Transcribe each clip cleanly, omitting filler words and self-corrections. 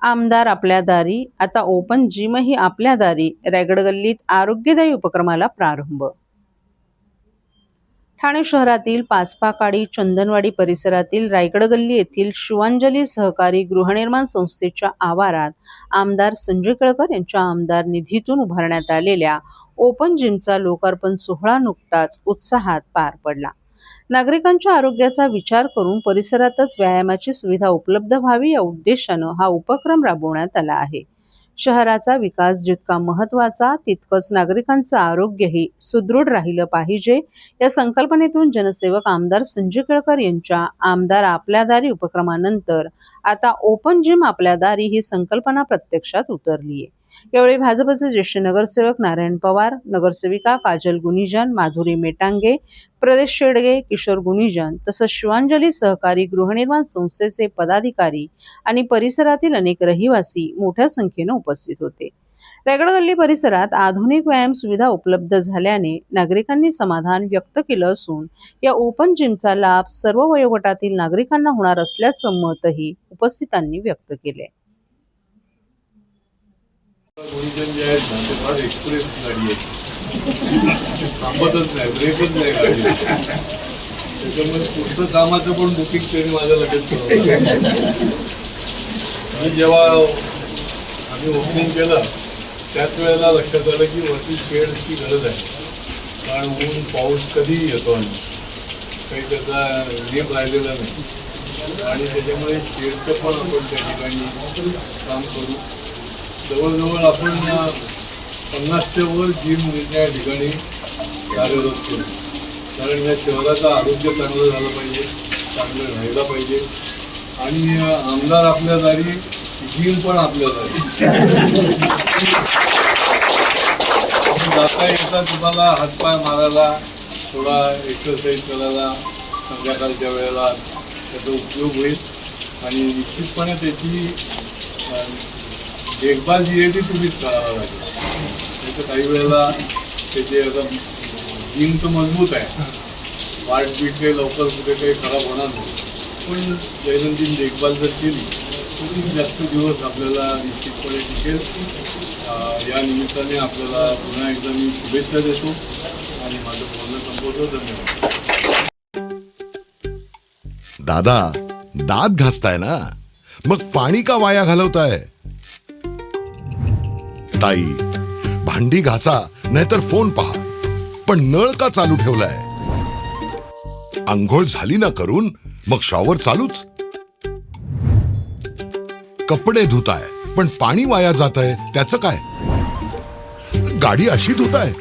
आमदार आपल्या दारी, आता ओपन जिमही आपल्या दारी. रायगड गल्लीत आरोग्यदायी उपक्रमाला प्रारंभ. ठाणे शहरातील पाचपाकाडी चंदनवाडी परिसरातील रायगड गल्ली येथील शिवांजली सहकारी गृहनिर्माण संस्थेच्या आवारात आमदार संजय केळकर यांच्या आमदार निधीतून उभारण्यात आलेल्या ओपन जिमचा लोकार्पण सोहळा नुकताच उत्साहात पार पडला. नागरिकांच्या आरोग्याचा विचार करून परिसरातच व्यायामाची सुविधा उपलब्ध व्हावी या उद्देशानं हा उपक्रम राबवण्यात आला आहे. शहराचा विकास जितका महत्त्वाचा तितकंच नागरिकांचं आरोग्यही सुदृढ राहिलं पाहिजे या संकल्पनेतून जनसेवक आमदार संजय केळकर यांच्या आमदार आपल्या दारी उपक्रमानंतर आता ओपन जिम आपल्या दारी ही संकल्पना प्रत्यक्षात उतरली आहे. यावेळी भाजपचे ज्येष्ठ नगरसेवक नारायण पवार, नगरसेविका काजल गुनिजन, माधुरी मेटांगे, प्रदेश शेडगे, किशोर गुनिजन तसंच शिवांजली सहकारी गृहनिर्माण संस्थेचे पदाधिकारी आणि परिसरातील अनेक रहिवासी मोठ्या संख्येने उपस्थित होते. रायगड गल्ली परिसरात आधुनिक व्यायाम सुविधा उपलब्ध झाल्याने नागरिकांनी समाधान व्यक्त केलं असून या ओपन जिमचा लाभ सर्व वयोगटातील नागरिकांना होणार असल्याचं मतही उपस्थितांनी व्यक्त केले. गुणीजन जे आहेत ना ते फार एक्सप्रेस गाडी आहे, थांबतच नाही, ब्रेकच नाही गाडी. त्याच्यामुळे पुढचं कामाचं पण बुकिंग त्यांनी माझ्या लगेच केलं. आणि जेव्हा आम्ही ओपनिंग केलं त्याच वेळेला लक्षात आलं की वरती शेडची गरज आहे, कारण ऊन पाऊस कधीही येतो आणि काही त्याचा नियम राहिलेला नाही. आणि त्याच्यामुळे शेडचं पण आपण त्या ठिकाणी काम करू. जवळजवळ आपण 50च्या वर जिम या ठिकाणी कार्यरत करू, कारण या शहराचं आरोग्य चांगलं झालं पाहिजे, चांगलं राहायला पाहिजे. आणि आमदार आपल्या दारी, जिम पण आपल्या दारी. जाता येता तुम्हाला हातपाय मारायला, थोडा एक्सरसाइज करायला संध्याकाळच्या वेळेला त्याचा उपयोग होईल. आणि निश्चितपणे त्याची देखभाल जी आहे ती तुम्हीच करावं लागेल. त्याचं काही वेळेला त्याचे आता जिम तर मजबूत आहे, पार्ट बीट काही लवकर कुठे काही खराब होणार नाही, पण दैनंदिन देखभाल जर केली तर जास्त दिवस आपल्याला निश्चितपणे टिकेल. या निमित्ताने आपल्याला पुन्हा एकदा मी शुभेच्छा देतो आणि माझं बोलणं संपवतो. धन्यवाद. दादा, दात घासताय ना, मग पाणी का वाया घालवताय? ताई, भांडी घासा नाहीतर फोन पहा, पण नळ का चालू ठेवलाय? अंघोळ झाली ना करून मग शॉवर चालूच. कपडे धुताय पण पाणी वाया जातंय, त्याचं काय? गाडी अशी धुताय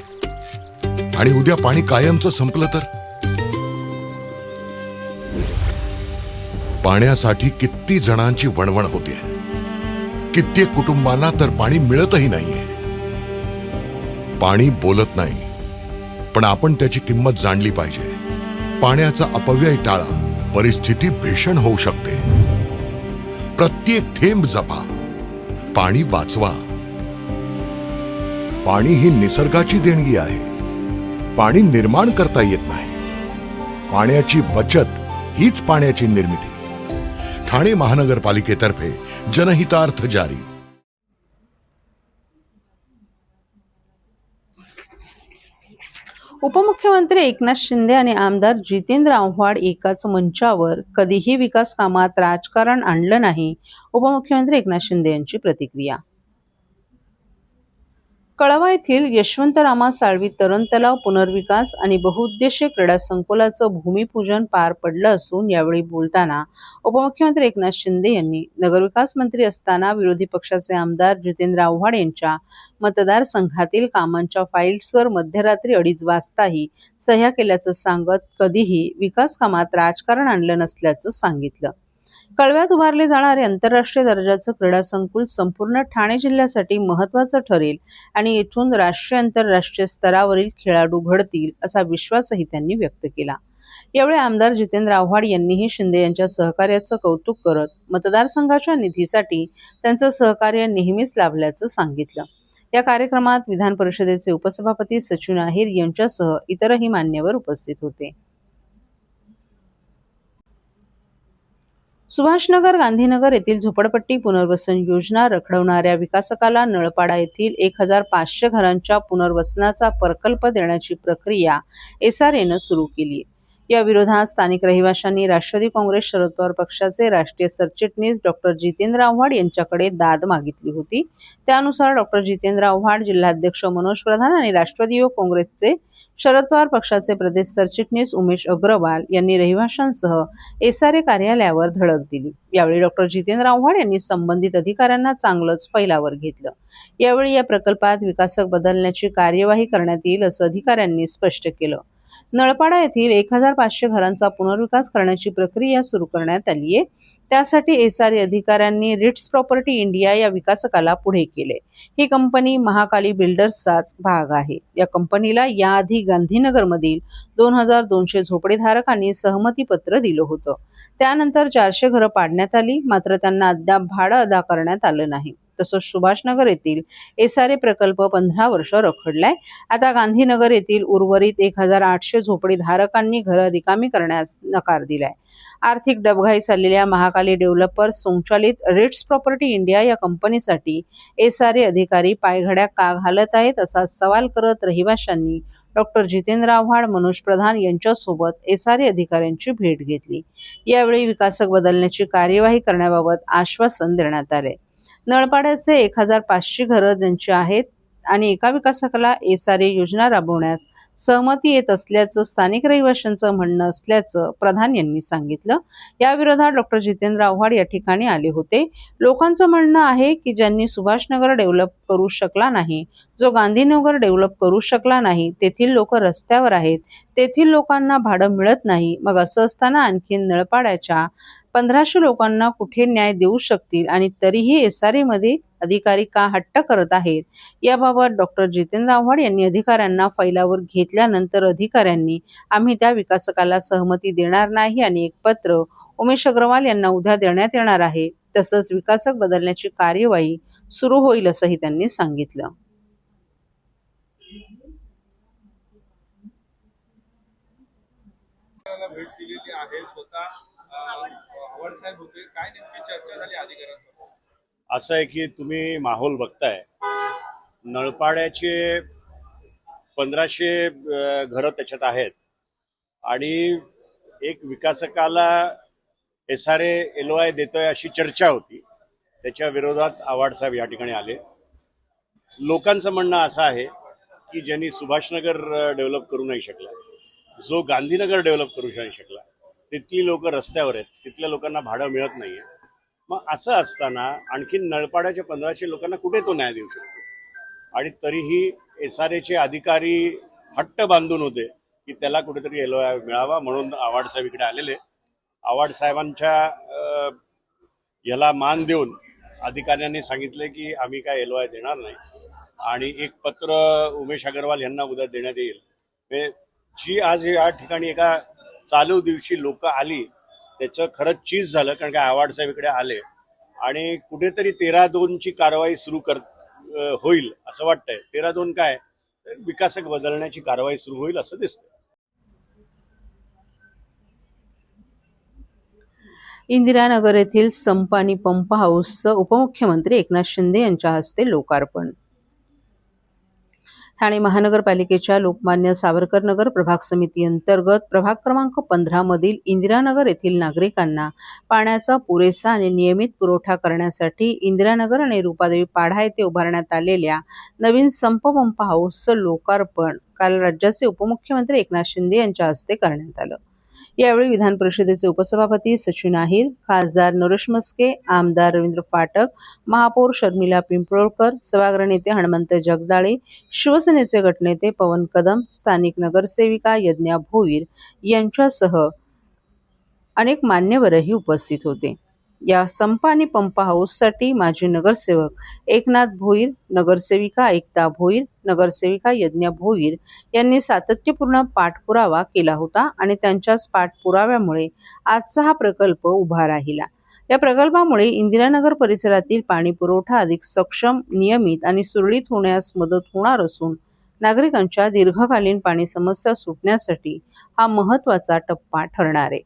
आणि उद्या पाणी कायमचं संपलं तर? पाण्यासाठी किती जणांची वणवण होते, कित्येक कुटुंबांना तर पाणी मिळतही नाहीये. पाणी बोलत नाही, पण आपण त्याची किंमत जाणली पाहिजे. पाण्याचा अपव्यय टाळा, परिस्थिती भीषण होऊ शकते. प्रत्येक थेंब जपा, पाणी वाचवा. पाणी ही निसर्गाची देणगी आहे. पाणी निर्माण करता येत नाही. पाण्याची बचत हीच पाण्याची निर्मिती. ठाणे महानगरपालिकेतर्फे जनहितार्थ जारी. उपमुख्यमंत्री एकनाथ शिंदे आणि आमदार जितेंद्र आव्हाड एकाच मंचावर. कधीही विकास कामात राजकारण आणलं नाही. उपमुख्यमंत्री एकनाथ शिंदे यांची प्रतिक्रिया. कळवा येथील यशवंतरामा साळवी तरण तलाव पुनर्विकास आणि बहुउद्देशीय क्रीडा संकुलाचं भूमिपूजन पार पडलं असून यावेळी बोलताना उपमुख्यमंत्री एकनाथ शिंदे यांनी नगरविकास मंत्री असताना विरोधी पक्षाचे आमदार जितेंद्र आव्हाड यांच्या मतदारसंघातील कामांच्या फाईल्सवर मध्यरात्री 2:30 वाजताही सह्या केल्याचं सांगत कधीही विकास कामात राजकारण आणलं नसल्याचं सांगितलं. कळव्यात उभारले जाणारे आंतरराष्ट्रीय दर्जाचं क्रीडा संकुल संपूर्ण ठाणे जिल्ह्यासाठी महत्त्वाचं ठरेल आणि येथून राष्ट्रीय आंतरराष्ट्रीय स्तरावरील खेळाडू घडतील असा विश्वासही त्यांनी व्यक्त केला. यावेळी आमदार जितेंद्र आव्हाड यांनीही शिंदे यांच्या सहकार्याचं कौतुक करत मतदारसंघाच्या निधीसाठी त्यांचं सहकार्य नेहमीच लाभल्याचं सांगितलं. या कार्यक्रमात विधान परिषदेचे उपसभापती सचिन आहेर यांच्यासह इतरही मान्यवर उपस्थित होते. सुभाषनगर गांधीनगर येथील झोपडपट्टी पुनर्वसन योजना रखडवणाऱ्या विकासकाला नळपाडा येथील 1500 घरांच्या पुनर्वसनाचा प्रकल्प देण्याची प्रक्रिया SRAनं सुरू केली. या विरोधात स्थानिक रहिवाशांनी राष्ट्रवादी काँग्रेस शरद पवार पक्षाचे राष्ट्रीय सरचिटणीस डॉक्टर जितेंद्र आव्हाड यांच्याकडे दाद मागितली होती. त्यानुसार डॉक्टर जितेंद्र आव्हाड, जिल्हाध्यक्ष मनोज प्रधान आणि राष्ट्रवादी युवक काँग्रेसचे शरद पवार पक्षाचे प्रदेश सरचिटणीस उमेश अग्रवाल यांनी रहिवाशांसह SRA कार्यालयावर धडक दिली. यावेळी डॉक्टर जितेंद्र आव्हाड यांनी संबंधित अधिकाऱ्यांना चांगलंच फैलावर घेतलं. यावेळी या प्रकल्पात विकासक बदलण्याची कार्यवाही करण्यात येईल असं अधिकाऱ्यांनी स्पष्ट केलं. नळपाडा येथील 1500 घरांचा पुनर्विकास करण्याची प्रक्रिया सुरू करण्यात आली आहे. त्यासाठी SRA अधिकाऱ्यांनी रिट्स प्रॉपर्टी इंडिया या विकासकाला पुढे केले. ही कंपनी महाकाली बिल्डर्सचाच भाग आहे. या कंपनीला याआधी गांधीनगरमधील 2200 झोपडीधारकांनी सहमतीपत्र दिलं होतं. त्यानंतर 400 घरं पाडण्यात आली, मात्र त्यांना अद्याप भाडं अदा करण्यात आलं नाही. तसंच सुभाषनगर येथील SRA प्रकल्प 15 वर्ष रखडलाय. आता गांधीनगर येथील उर्वरित 1800 झोपडीधारकांनी घरं रिकामी करण्यास नकार दिलाय. आर्थिक डबघाई चाललेल्या महाकाली डेव्हलपर्स संचालित रिट्स प्रॉपर्टी इंडिया या कंपनीसाठी SRA अधिकारी पायघड्या का घालत आहेत असा सवाल करत रहिवाशांनी डॉक्टर जितेंद्र आव्हाड, मनोज प्रधान यांच्यासोबत SRA अधिकाऱ्यांची भेट घेतली. यावेळी विकासक बदलण्याची कार्यवाही करण्याबाबत आश्वासन देण्यात आले. नळपाड्याचे 1500 घरं ज्यांची आहेत आणि एका विकासकाला SRA योजना राबवण्यास सहमती येत असल्याचं स्थानिक रहिवाशांचं म्हणणं असल्याचं प्रधान यांनी सांगितलं. या विरोधात डॉक्टर जितेंद्र आव्हाड या ठिकाणी आले होते. लोकांचं म्हणणं आहे की ज्यांनी सुभाषनगर डेव्हलप करू शकला नाही, जो गांधीनगर डेव्हलप करू शकला नाही, तेथील लोक रस्त्यावर आहेत, तेथील लोकांना भाडं मिळत नाही. मग असं असताना आणखी नळपाड्याच्या 1500 लोकांना कुठे न्याय देऊ शकतील आणि तरीही SRA मध्ये अधिकारी का हट्ट करत आहेत, याबाबत डॉक्टर जितेंद्र आव्हाड यांनी अधिकाऱ्यांना फैलावर घेतल्यानंतर अधिकाऱ्यांनी आम्ही त्या विकासकाला सहमती देणार नाही आणि एक पत्र उमेश अग्रवाल यांना उद्या देण्यात येणार आहे. तसंच विकासक बदलण्याची कार्यवाही सुरू होईल असंही त्यांनी सांगितलं. भेट दिलेली आहे. स्वतः आव्हाड साहेब होते. काय नेमकी चर्चा झाली अधिकाऱ्यांसोबत? असं आहे की तुम्ही माहोल बघताय, नळपाड्याचे 1500 घरं त्याच्यात आहेत आणि एक विकासकाला SRA LOI देतोय अशी चर्चा होती. त्याच्या विरोधात आव्हाड साहेब या ठिकाणी आले. लोकांचं म्हणणं असं आहे की ज्यांनी सुभाषनगर डेव्हलप करू नाही शकला, जो गांधीनगर डेव्हलप करू नाही शकला, तिथली लोक रस्त्यावर आहेत, तिथल्या लोकांना भाडं मिळत नाहीये. मग असं असताना आणखी नळपाड्याच्या 1500 लोकांना कुठे तो न्याय देऊ शकतो? आणि तरीही SRAचे अधिकारी हट्ट बांधून होते की त्याला कुठेतरी LOI मिळावा, म्हणून आव्हाड साहेब इकडे आलेले. आव्हाड साहेबांच्या याला मान देऊन अधिकाऱ्यांनी सांगितले की आम्ही काय LOI देणार नाही आणि एक पत्र उमेश अग्रवाल यांना उद्या देण्यात येईल. जी आज या ठिकाणी एका चालू दिवशी लोक आली त्याचं खरंच चीज झालं, कारण का आव्हाड साहेब इकडे आले आणि कुठेतरी 13-2ची कारवाई सुरू होईल असं वाटतंय. 13-2 काय, विकासक बदलण्याची कारवाई सुरू होईल असं दिसतंय. इंदिरानगर येथील संपानी पंप हाऊसचं उपमुख्यमंत्री एकनाथ शिंदे यांच्या हस्ते लोकार्पण. ठाणे महानगरपालिकेच्या लोकमान्य सावरकर नगर प्रभाग समिती अंतर्गत प्रभाग क्रमांक 15 मधील इंदिरानगर येथील नागरिकांना पाण्याचा पुरेसा आणि नियमित पुरवठा करण्यासाठी इंदिरानगर आणि रूपादेवी पाढा येथे उभारण्यात आलेल्या नवीन संप पंप हाऊसचं लोकार्पण काल राज्याचे उपमुख्यमंत्री एकनाथ शिंदे यांच्या हस्ते करण्यात आलं. यावेळी विधान परिषदेचे उपसभापती सचिन अहिर, खासदार नरेश मस्के, आमदार रवींद्र फाटक, महापौर शर्मिला पिंपळकर, सभागृह नेते हनुमंत जगदाळे, शिवसेनेचे गटनेते पवन कदम, स्थानिक नगरसेविका यज्ञा भोईर यांच्यासह अनेक मान्यवरही उपस्थित होते. या संप आणि पंप हाऊससाठी माजी नगरसेवक एकनाथ भोईर, नगरसेविका एकता भोईर, नगरसेविका यज्ञा भोईर यांनी सातत्यपूर्ण पाठपुरावा केला होता आणि त्यांच्याच पाठपुराव्यामुळे आजचा हा प्रकल्प उभा राहिला. या प्रकल्पामुळे इंदिरानगर परिसरातील पाणी पुरवठा अधिक सक्षम, नियमित आणि सुरळीत होण्यास मदत होणार असून नागरिकांच्या दीर्घकालीन पाणी समस्या सुटण्यासाठी हा महत्त्वाचा टप्पा ठरणार आहे.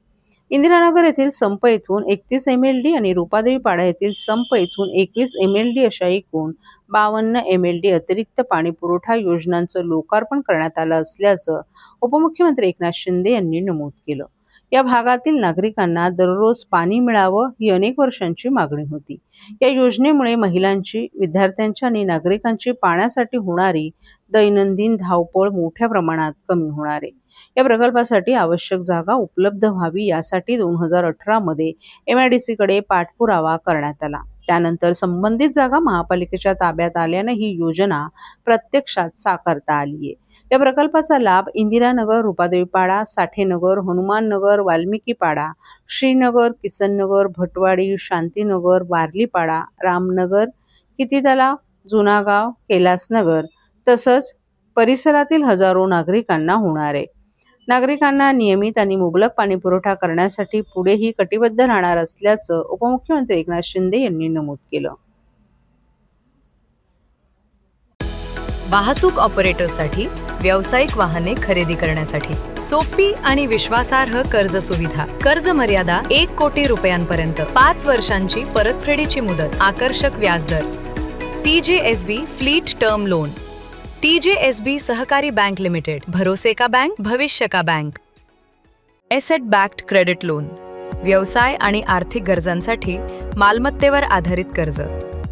इंदिरानगर येथील संप येथून 31 MLD आणि रुपादेवी पाडा येथील संप येथून 21 MLD अशा एकूण 52 MLD अतिरिक्त पाणी पुरवठा योजनांचं लोकार्पण करण्यात आलं असल्याचं उपमुख्यमंत्री एकनाथ शिंदे यांनी नमूद केलं. या भागातील नागरिकांना दररोज पाणी मिळावं ही अनेक वर्षांची मागणी होती. या योजनेमुळे महिलांची, विद्यार्थ्यांची आणि नागरिकांची पाण्यासाठी होणारी दैनंदिन धावपळ मोठ्या प्रमाणात कमी होणार आहे. या प्रकल्पासाठी आवश्यक जागा उपलब्ध व्हावी यासाठी 2018 मध्ये MIDC कडे पाठपुरावा करण्यात आला. त्यानंतर संबंधित जागा महापालिकेच्या ताब्यात आल्यानं ही योजना प्रत्यक्षात साकारता आली आहे. या प्रकल्पाचा लाभ इंदिरानगर, रुपादेवीपाडा, साठेनगर, हनुमाननगर, वाल्मिकीपाडा, श्रीनगर, किसननगर, भटवाडी, शांतीनगर, वारलीपाडा, रामनगर, कितीतलाव, जुनागाव, कैलासनगर तसंच परिसरातील हजारो नागरिकांना होणार आहे. नागरिकांना नियमित आणि मुबलक पाणी पुरवठा करण्यासाठी पुढेही कटिबद्ध राहणार असल्याचं उपमुख्यमंत्री एकनाथ शिंदे यांनी नमूद केलं. वाहतूक ऑपरेटरसाठी व्यावसायिक वाहने खरेदी करण्यासाठी सोपी आणि विश्वासार्ह कर्ज सुविधा. कर्ज मर्यादा 1 कोटी रुपयांपर्यंत, 5 वर्षांची परतफेडीची मुदत, आकर्षक व्याजदर. TJSB fleet term loan. TJSB सहकारी बैंक लिमिटेड, भरोसे का बैंक, भविष्य का bank. Asset backed credit loan. व्यवसाय आणि आर्थिक गरजांसाठी मालमत्तेवर आधारित कर्ज.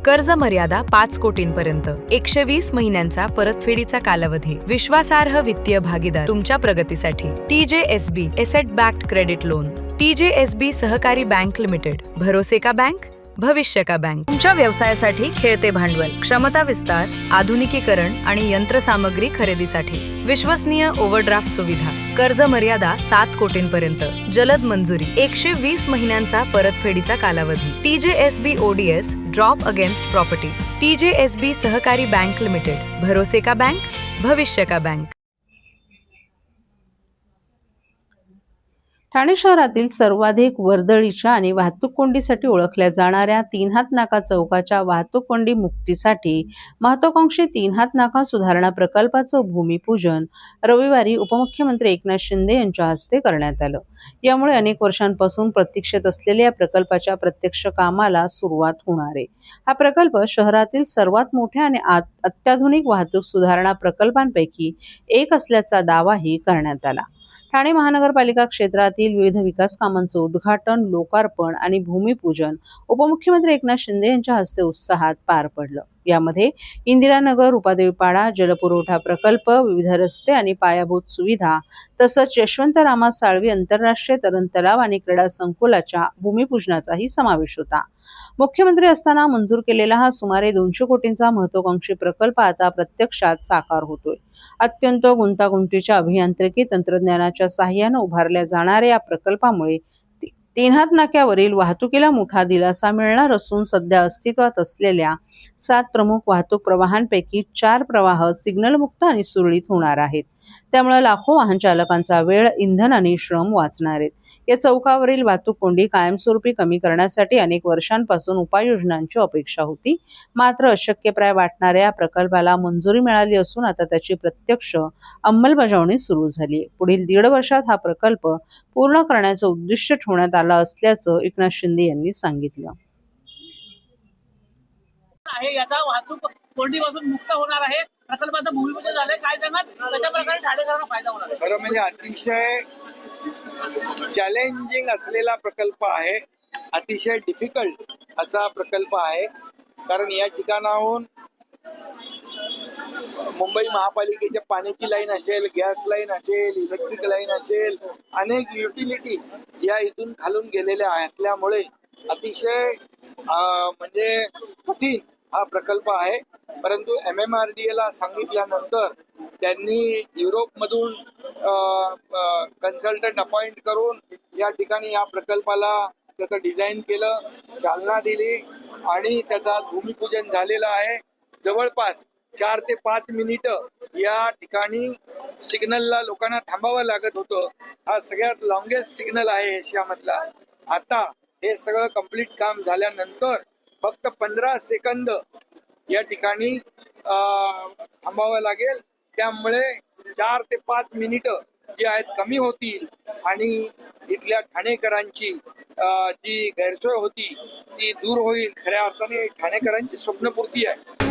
कर्ज मर्यादा 5 कोटींपर्यंत, 120 महिन्यांचा परतफेडीचा कालावधी. विश्वासार्ह वित्तीय भागीदार तुमच्या प्रगतीसाठी. TJSB asset backed credit loan. TJSB सहकारी बैंक लिमिटेड, भरोसे का बैंक, भविष्य का बैंक. तुमच्या व्यवसायासाठी खेळते भांडवल, क्षमता विस्तार, आधुनिकीकरण आणि यंत्रसामग्री खरेदीसाठी विश्वसनीय ओव्हरड्राफ्ट सुविधा. कर्ज मर्यादा 7 कोटींपर्यंत, जलद मंजुरी, 120 महिन्यांचा परतफेडीचा कालावधी. TJSB ODS drop against property. TJSB सहकारी बैंक लिमिटेड, भरोसे का बैंक, भविष्य का बैंक. ठाणे शहरातील सर्वाधिक वर्दळीच्या आणि वाहतूक कोंडीसाठी ओळखल्या जाणाऱ्या 3 हात नाका चौकाच्या वाहतूक कोंडी मुक्तीसाठी महत्वाकांक्षी 3 हात नाका सुधारणा प्रकल्पाचं भूमिपूजन रविवारी उपमुख्यमंत्री एकनाथ शिंदे यांच्या हस्ते करण्यात आलं. यामुळे अनेक वर्षांपासून प्रतीक्षेत असलेल्या या प्रकल्पाच्या प्रत्यक्ष कामाला सुरुवात होणार आहे. हा प्रकल्प शहरातील सर्वात मोठ्या आणि अत्याधुनिक वाहतूक सुधारणा प्रकल्पांपैकी एक असल्याचा दावाही करण्यात आला. ठाणे महानगरपालिका क्षेत्रातील विविध विकास कामांचं उद्घाटन, लोकार्पण आणि भूमिपूजन उपमुख्यमंत्री एकनाथ शिंदे यांच्या हस्ते उत्साहात पार पडलं. यामध्ये इंदिरानगर, रुपादेवीपाडा, जलपुरवठा प्रकल्प, विविध रस्ते आणि पायाभूत सुविधा तसंच यशवंतरामा साळवी आंतरराष्ट्रीय तरण तलाव आणि क्रीडा संकुलाच्या भूमिपूजनाचाही समावेश होता. मुख्यमंत्री असताना मंजूर केलेला हा सुमारे 200 कोटींचा महत्वाकांक्षी प्रकल्प आता प्रत्यक्षात साकार होतोय. अत्यंत गुंतागुंतीच्या अभियांत्रिकी तंत्रज्ञानाच्या साहाय्याने उभारल्या जाणाऱ्या या प्रकल्पामुळे 3 हात नाक्यावरील वाहतुकीला मोठा दिलासा मिळणार असून सध्या अस्तित्वात असलेल्या 7 प्रमुख वाहतूक प्रवाहांपैकी 4 प्रवाह सिग्नलमुक्त आणि सुरळीत होणार आहेत. त्यामुळे लाखो वाहन चालकांचा वेळ, इंधन आणि श्रम वाचणार आहेत. या चौकावरील वाहतूक कोंडी कायमस्वरूपी कमी करण्यासाठी अनेक वर्षांपासून उपाययोजनांची अपेक्षा होती. मात्र अशक्यप्राय वाटणाऱ्या प्रकल्पाला मंजुरी मिळाली असून आता त्याची प्रत्यक्ष अंमलबजावणी सुरू झाली. पुढील 1.5 वर्षात हा प्रकल्प पूर्ण करण्याचं उद्दिष्ट ठेवण्यात आलं असल्याचं एकनाथ शिंदे यांनी सांगितलं. याचा वाहतूक कोंडीपासून मुक्त होणार आहे. प्रकल्पाचं भूमिपूजन झालंय. काय सांगाल कशा प्रकारे ठाणेकरांना फायदा होणार आहे? खरं म्हणजे अतिशय चॅलेंजिंग असलेला प्रकल्प आहे. अतिशय डिफिकल्ट असा प्रकल्प आहे. कारण या ठिकाणाहून मुंबई महापालिकेच्या पाण्याची लाईन असेल, गॅस लाईन असेल, इलेक्ट्रिक लाईन असेल, अनेक युटिलिटी या इथून खालून गेलेल्या असल्यामुळे अतिशय म्हणजे कठीण हा प्रकल्प आहे. परंतु MMRDA ला सांगितल्यानंतर त्यांनी युरोपमधून कन्सल्टंट अपॉइंट करून या ठिकाणी या प्रकल्पाला त्याचं डिझाईन केलं, चालना दिली आणि त्याचा भूमिपूजन झालेलं आहे. जवळपास 4 ते 5 मिनिटं या ठिकाणी सिग्नलला लोकांना थांबावं लागत होतं. हा सगळ्यात लॉंगेस्ट सिग्नल आहे एशियामधला. आता हे सगळं कंप्लीट काम झाल्यानंतर फक्त 15 सेकंद या ठिकाणी थांबावं लागेल. त्यामुळे 4 ते 5 मिनिटं जी आहेत कमी होतील आणि इथल्या ठाणेकरांची जी गैरसोय होती ती दूर होईल. खऱ्या अर्थाने ठाणेकरांची स्वप्नपूर्ती आहे.